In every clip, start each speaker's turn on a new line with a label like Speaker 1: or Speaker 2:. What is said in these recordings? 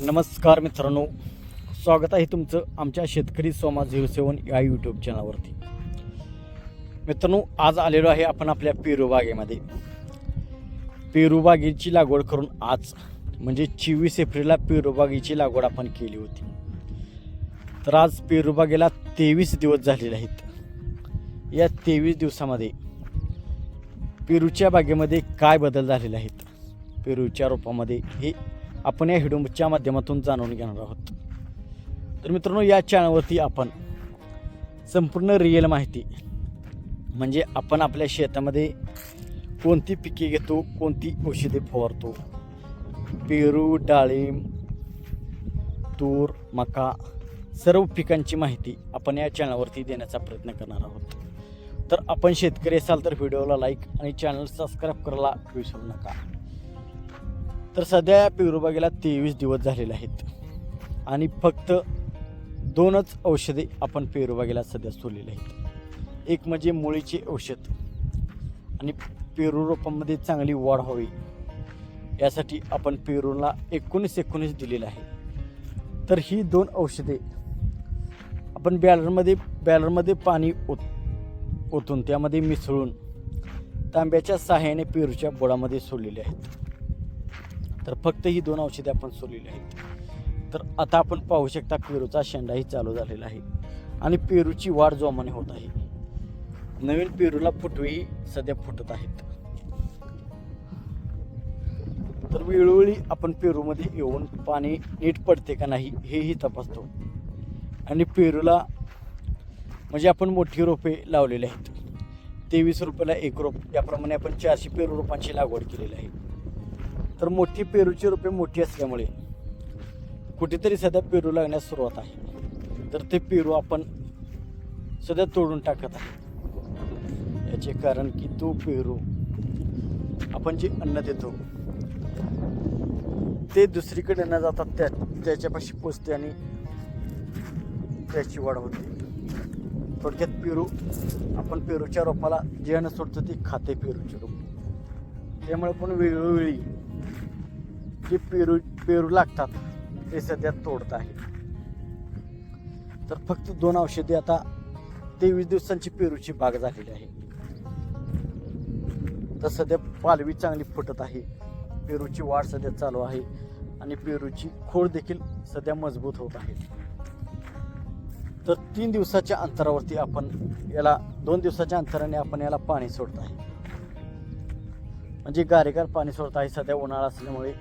Speaker 1: नमस्कार मित्रांनो, स्वागत आहे तुमचं आमच्या शेतकरी सोमा 07 या यूट्यूब चॅनलवरती. मित्रांनो, आज आलेलो आहे आपण आपल्या पेरू बागेमध्ये. पेरू बागेची लागवड करून आज म्हणजे 24 एप्रिलला पेरू बागेची लागवड आपण केली होती. तर आज पेरू बागेला 23 दिवस झालेले आहेत. या 23 दिवसामध्ये पेरूच्या बागेमध्ये काय बदल झालेले आहेत, पेरूच्या रोपामध्ये, हे आपण या व्हिडिओच्या माध्यमातून जाणून घेणार आहोत. तर मित्रांनो, या चॅनलवरती आपण संपूर्ण रिअल माहिती म्हणजे आपण आपल्या शेतामध्ये कोणती पिके घेतो, कोणती औषधे फवारतो, पेरू, डाळिंब, तूर, मका, सर्व पिकांची माहिती आपण या चॅनलवरती देण्याचा प्रयत्न करणार आहोत. तर आपण शेतकरी असाल तर व्हिडिओला लाईक आणि चॅनल सबस्क्राईब करायला विसरू नका. तर सध्या पेरू बागेला 23 दिवस झालेले आहेत आणि फक्त 2च औषधे आपण पेरू बागेला सध्या सोडलेले आहेत. एक म्हणजे मुळीचे औषध आणि पेरू रोपांमध्ये चांगली वाढ व्हावी यासाठी आपण पेरूला 19 दिलेलं आहे. तर ही 2 औषधे आपण बॅलरमध्ये पाणी ओतून त्यामध्ये मिसळून तांब्याच्या सहाय्याने पेरूच्या बुडामध्ये सोडलेले आहेत. तर फक्त ही 2 औषधे आपण सोडलेली आहेत. तर आता आपण पाहू शकता पेरूचा शेंडाही चालू झालेला आहे आणि पेरूची वाढ जोमाने होत आहे. नवीन पेरूला फुटवेही सध्या फुटत आहेत. तर वेळोवेळी आपण पेरूमध्ये येऊन पाणी नीट पडते का नाही हेही तपासतो. आणि पेरूला म्हणजे आपण मोठी रोपे लावलेली आहेत. 23 रुपयाला एक रोप, याप्रमाणे आपण 400 पेरू रोपांची लागवड केलेली आहे. तर मोठी पेरूची रोपे मोठी असल्यामुळे कुठेतरी सध्या पेरू लागण्यास सुरुवात आहे. तर ते पेरू आपण सध्या तोडून टाकत आहे. याचे कारण की तो पेरू आपण जे अन्न देतो ते दुसरीकडे न जाता त्याच्यापाशी पोचते आणि त्याची वाढ होते. थोडक्यात पेरू आपण पेरूच्या रोपाला जे अन्न सोडतो ते खाते पेरूचे रोप. त्यामुळे पण वेळोवेळी जे पेरू लागतात ते सध्या तोडत आहे. तर फक्त 2 औषधे आता 23 दिवसांची पेरूची बाग झालेली आहे. तर सध्या पालवी चांगली फुटत आहे, पेरूची वाढ सध्या चालू आहे आणि पेरूची खोड देखील सध्या मजबूत होत आहे. तर 3 दिवसाच्या अंतरावरती आपण याला 2 दिवसाच्या अंतराने आपण याला पाणी सोडत आहे. म्हणजे गारेगार पाणी सोडत आहे सध्या उन्हाळा असल्यामुळे.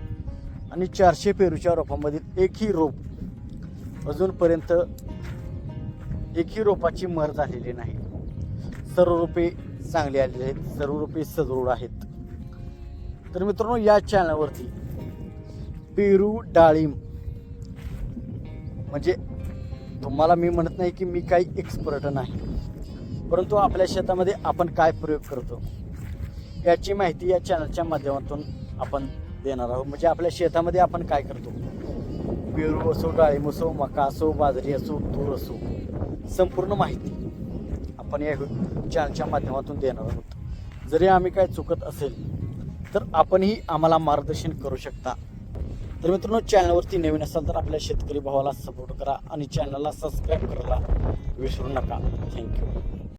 Speaker 1: आणि 400 पेरूच्या रोपांमधील एकही रोप अजूनपर्यंत एकही रोपाची मर झालेली नाही. सर्व रोपे चांगली आलेली आहेत, सर्व रोपे सदृढ आहेत. तर मित्रांनो, या चॅनलवरती पेरू, डाळिंब म्हणजे तुम्हाला मी म्हणत नाही की मी काही एक्सपर्ट नाही, परंतु आपल्या शेतामध्ये आपण काय प्रयोग करतो याची माहिती या चॅनलच्या माध्यमातून आपण देणार आहोत. म्हणजे आपल्या शेतामध्ये आपण काय करतो, पेरू असो, डाळिंब असो, मका असो, बाजरी असो, तूर असो, संपूर्ण माहिती आपण या चॅनलच्या माध्यमातून देणार आहोत. जरी आम्ही काय चुकत असेल तर आपणही आम्हाला मार्गदर्शन करू शकता. तर मित्रांनो, चॅनलवरती नवीन असाल तर आपल्या शेतकरी भावाला सपोर्ट करा आणि चॅनलला सबस्क्राईब करायला विसरू नका. थँक्यू.